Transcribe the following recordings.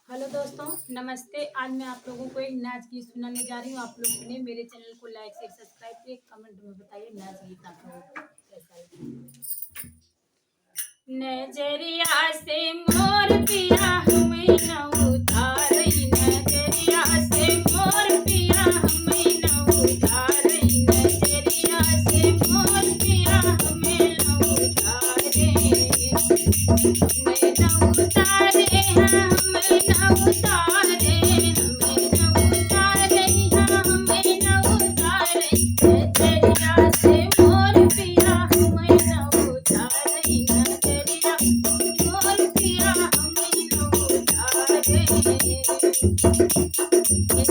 Hello दोस्तों, नमस्ते। आज मैं आप लोगों को एक नाच गीत सुनाने जा रही हूँ। आप लोग सुनिए, मेरे चैनल को लाइक शेयर सब्सक्राइब करिए, कमेंट में बताइए नाच गीत आप लोगों को कैसा लगा। नजरिया से मोर पिया हमें न उतारई, नजरिया से मोर पिया हमें न उतारई, नजरिया से मोर पिया हमें न उतारे, हमें न उतारे, हमें न उतारे, हमें न उतारे, हमें न उतारे, नजरिया से मोर पिया हमें न उतारे, नजरिया मोर पिया हमें न उतारे।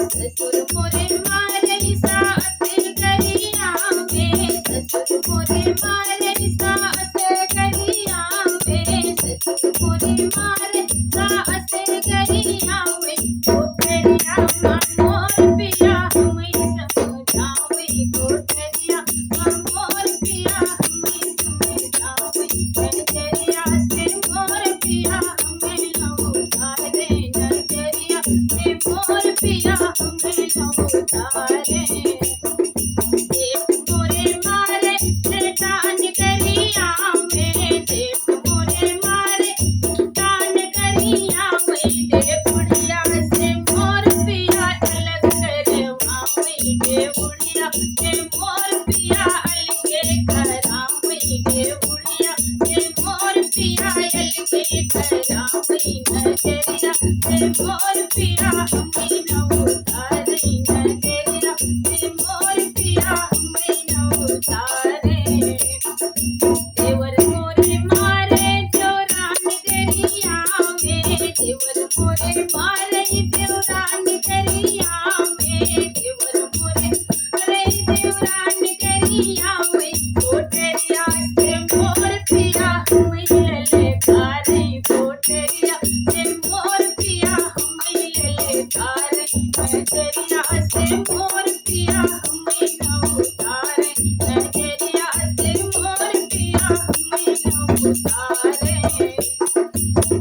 ससुर मोरे मारे सास करिया में, ससुर मोरे मारे सास करिया में, ससुर मोरे मारे सास करिया में, कोठरिया मोर पिया हमें समझावे, कोठरिया मोर पिया हमें समझावे, नजरिया से मोर पिया हमें न उतारे, नजरिया से मोर पिया हमें न उतारे। देख मोरे मारे शैतान करिया में, देख मोरे मारे शैतान करिया में, दे बुढ़िया से मोर पिया अलग करवावे, दे बुढ़िया से मोर पिया अलगे करावे, दे बुढ़िया से मोर पिया अलगे करावे, नजरिया से मोर पिया हमें न उतारे, नजरिया से मोर पिया हमें न उतारे। देवर मोरे मारे देवरान करिया में, देवर मोरे मारे देवरान करिया में, देवर मोरे मारे देवरान करिया में, कोठरिया से मोर पिया हमें ललकारे, कोठरिया से मोर पिया हमें ललकारे, नजरिया से मोर पिया हमें न उतारे, नजरिया से मोर पिया हमें न उतारे।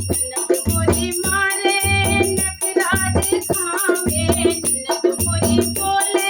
ननद मोरी मारे नखरा दिखावे, ननद मोरी बोले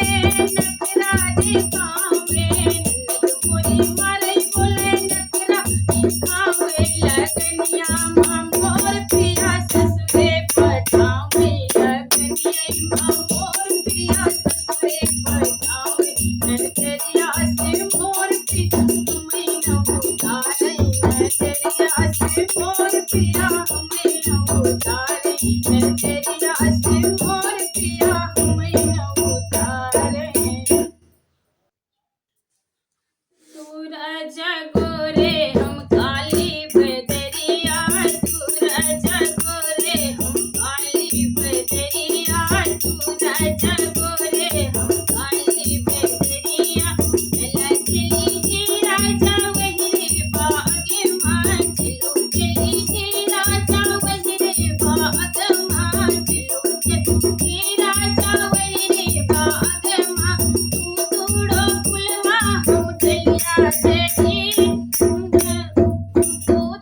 नखरा दिखावे, ननद मोरी मारे बोले नखरा दिखावे, लगनिया मां मोर पिया ससुरे पठावे, लगनिया मां मोर पिया ससुरे पठावे, नजरिया से मोर पिया हमें न उतारे, नजरिया से मोर पिया हमें न उतारे, नजरिया से मोर पिया हमें न उतारे। सूरज गोरे हम काली बदरिया, सूरज गोरे हम काली बदरिया, सूरज गोरे हम काली बदरिया, चला चली जी राजा वही बाग मां, चलो चली जी राजा वही बाग मां, चलो चली राजा वही बाग मां, तू तूड़ो फुलवा हम दलिया चढ़ी, तू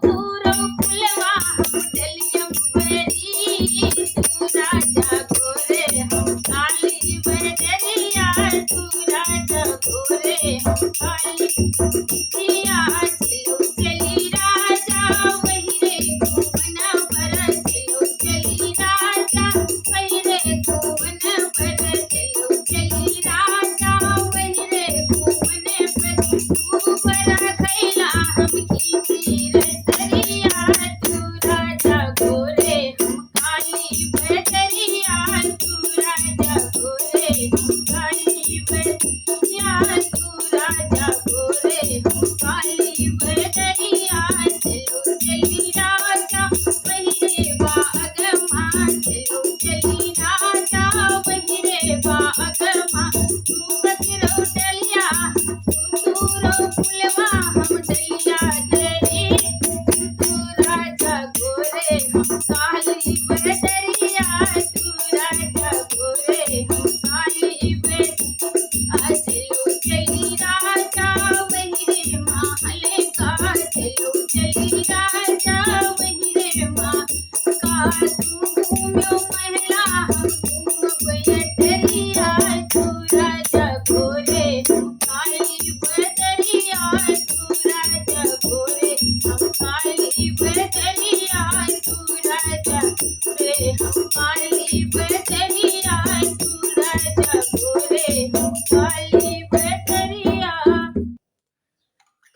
तूड़ो फुलवा हम दलिया बरी, तू राजा गोरे हम काली बदरिया, तू राजा गोरे हम काली बदरिया, चलो चली राजा वही रे भुवन पर, चलो चली राजा वही रे भुवन पर, चलो चली राजा वही रे भुवन पर, तू बड़ा खैला हम खींची रसरिया, तू राजा गोरे हम काली बदरिया, तू राजा गोरे हम काली बदरिया, तू राजा गोरे हम काली बदरिया, चलो चली राजा वही रे बाग मां, चलो चली राजा वही रे बाग मां, तू बकरो डलिया तू तूरो फुलवा हम डलिया जड़ी, तू राजा गोरे हम काली बदरिया, तू राजा गोरे हम काली बदरिया, चलो चली राजा वही रे महल का, चलो चली राजा वही रे मां का, तू घूम्यो महला हम घूमब अटरिया तू राजा गोरे हम काली बदरिया तू राजा गोरे हम काली बदरिया तू राजा गोरे हम काली बदरिया तू राजा गोरे हम काली बदरिया।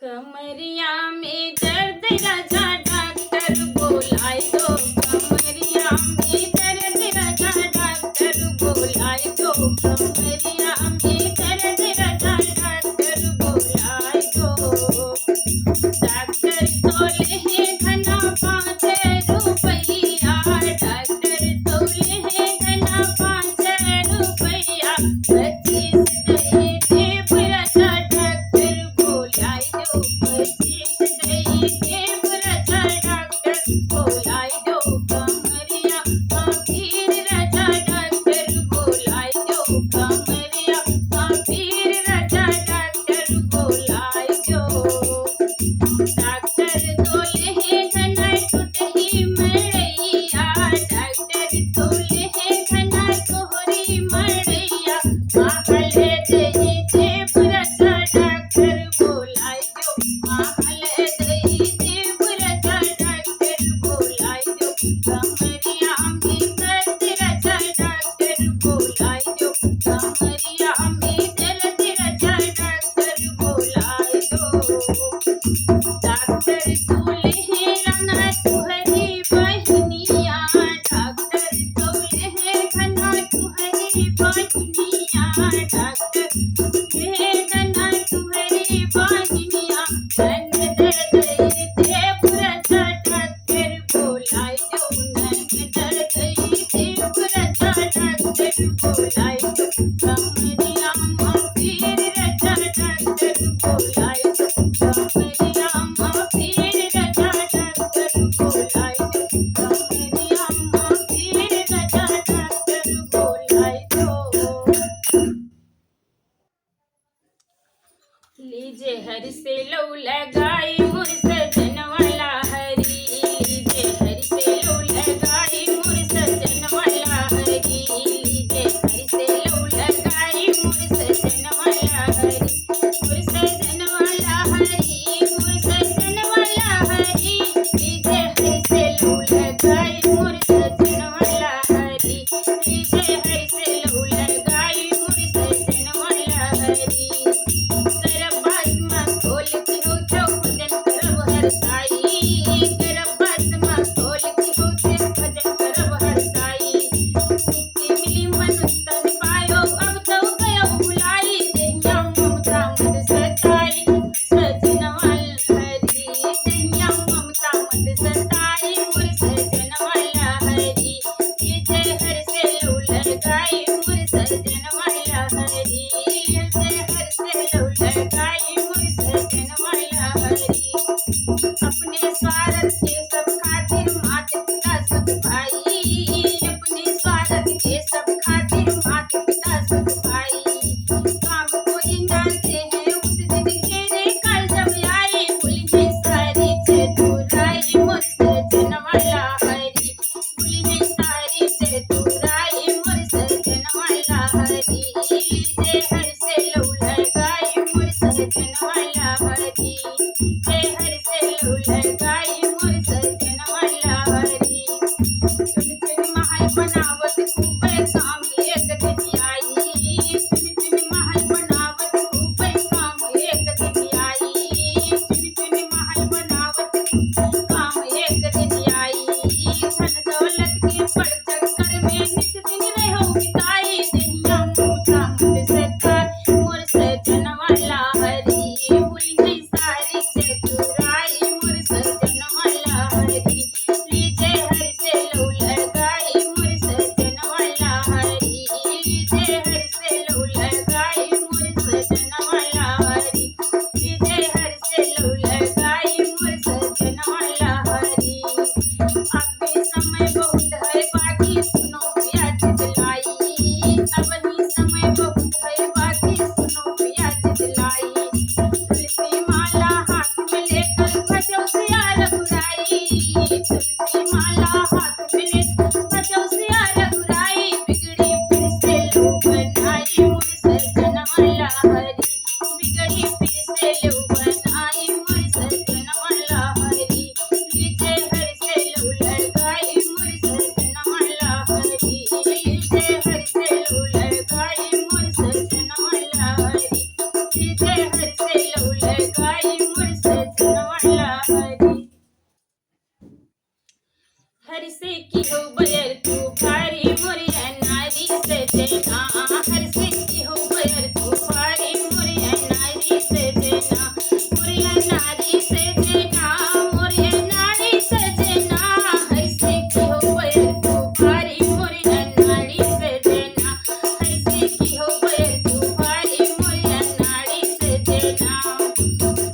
कमरिया में दर्द राजा डॉक्टर बोलाए दो कमरिया में दर्द राजा डॉक्टर बोलाए दो कमरिया में दर्द राजा डॉक्टर बोलाए दो। डॉक्टर तोले हैं घना 5 रुपया डॉक्टर तोले हैं घना 5 रुपया 25 दे देव राजा डॉक्टर बोलाए दो 25 दे देव राजा डॉक्टर बोलाए दो कमरिया पीर राजा डॉक्टर बोलाए दो कमरिया पीर राजा डॉक्टर बोलाए दो। डॉक्टर तोले हैं घना टूटही मड़ैया डॉक्टर तोले हैं घना तोहरी मड़ैया महल दई देव राजा डॉक्टर बोलाए दो महल दई देव राजा डॉक्टर बोलाए दो कमरिया में दर्द राजा डॉक्टर बोलाए दो कमरिया में दर्द राजा डॉक्टर बोलाए दो। डॉक्टर तोले हैं राना तुहरी बहनिया डॉक्टर तोले हैं घना तुहरी बहनिया डॉक्टर तोले हैं घना तुहरी बहनिया नंद दई देव राजा डॉक्टर बोलाए दो नंद की हो बयर तू भारी मोरिया नारी सजना, हर से की हो बयर तू भारी मोरिया नारी सजना, मोरिया नारी सजना, मोरिया नारी सजना, हर से की हो बयर तू भारी मोरिया नारी सजना, हर से की हो बयर तू भारी मोरिया नारी सजना।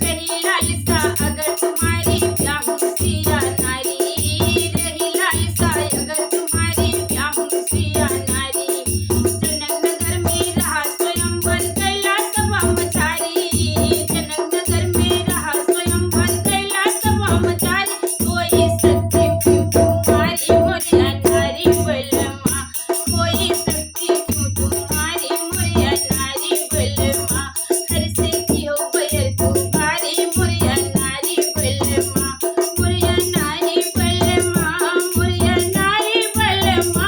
रही लालसा अगर तुम्हारी ब्याहूं सिया नारी, रही लालसा अगर तुम्हारी ब्याहूं सिया नारी, जनक नगर में रहा स्वयंवर कैलाश वामचारी, जनक नगर में रहा स्वयंवर कैलाश वामचारी, कोई शक्ति क्यों तुम्हारी मोरिया नारी बलमा, कोई शक्ति क्यों तुम्हारी मोरिया नारी बलमा, हर से की हो बयर तू भारी मोरिया नारी बलमा, मोरिया नारी बलमा, मोरिया नारी बलमा,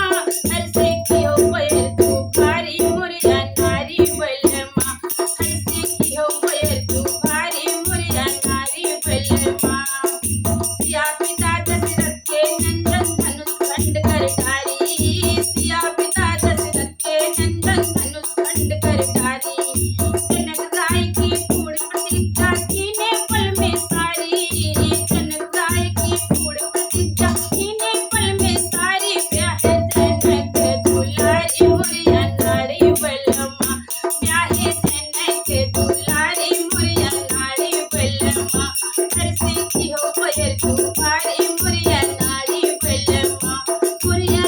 हर से की हो बयर तू भारी मोरिया नारी बलमा, हर से की हो बयर तू भारी मोरिया नारी बलमा। सिया पिता दशरथ के नंदन धनुष खंड कर डारी, सिया पिता दशरथ के नंदन धनुष खंड कर डारी, जनक राय की पूर्ण प्रतिज्ञा कीने पल में सारी, जनक राय की पूर्ण प्रतिज्ञा कीने पल में सारी, ब्याहे जनक दुलारी मोरिया नारी बलमा, ब्याहे जनक दुलारी मोरिया नारी बलमा, हर से की हो बयर तू भारी मोरिया नारी बलमा, मोरिया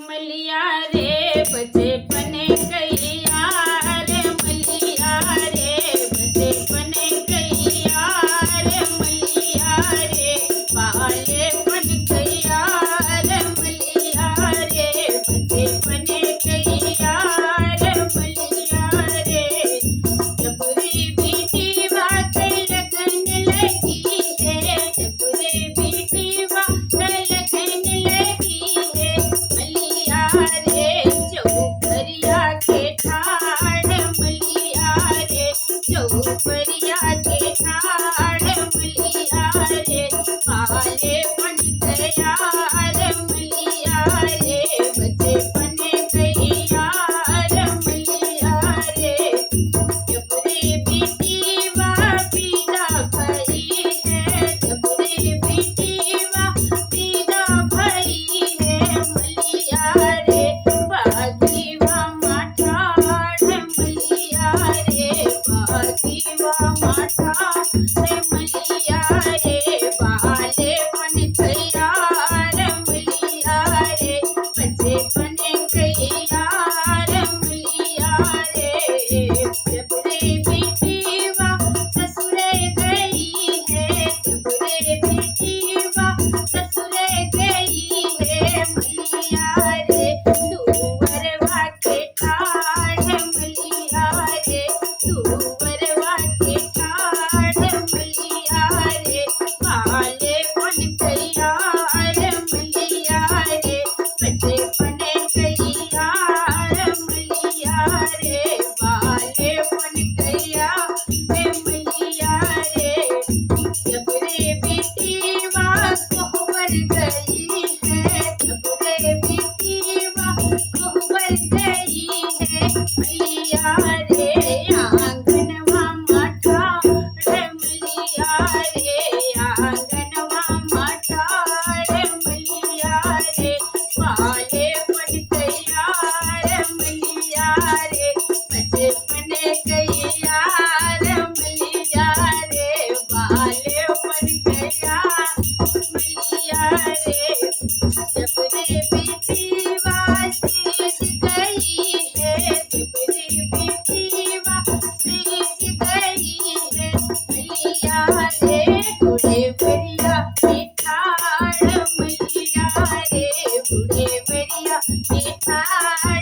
मलिया रे बचपन कैया रे मलिया रे बचपन कैया रे मलिया रे बालेपन कैया रे मलिया रे बचपन कैया रे मलिया रे जबरी बेटी बात लगन लगी है जबरी बेटी बात लगन लगी है मलिया रे चौपरिया के ठाड़ मलिया रे चौपरिया के ठाड़ मलिया रे पाले पन गया रे मलिया रे बचपन गया रे मलिया रे जबरे बेटी वा पीदा भई है जबरे बेटी वा पीदा भई है मलिया रे बागी वा माठा रे मलिया रे बागी वा माठा रे मलिया रे बाले पन गया रे मलिया रे बचपन गया रे मलिया रे जबरे बेटी वा ससुरे गई है जबरे बेटी वा ससुरे गई है मलिया रे दूवरवा के ठाड़ मलिया रे दूवरवा के ठाड़ मलिया रे पाले पन गया रे मलिया रे बचपन गया रे मलिया रे पाले पन गया रे मलिया रे जबरे बेटी वा कोहबर गई है जबरे बेटी वा कोहबर गई है मलिया रे आंगनवा माठा रे मलिया रे आंगनवा माठा रे मलिया रे पाले पन गया रे मलिया रे बचपन गया रे मलिया रे पाले पन गया मलिया रे जबरे बेटी वा सीज गई है जबरे बेटी वा सीज गई है मलिया रे बूढ़े बरिया के ठाड़ मलिया रे बूढ़े बरिया के ठाड़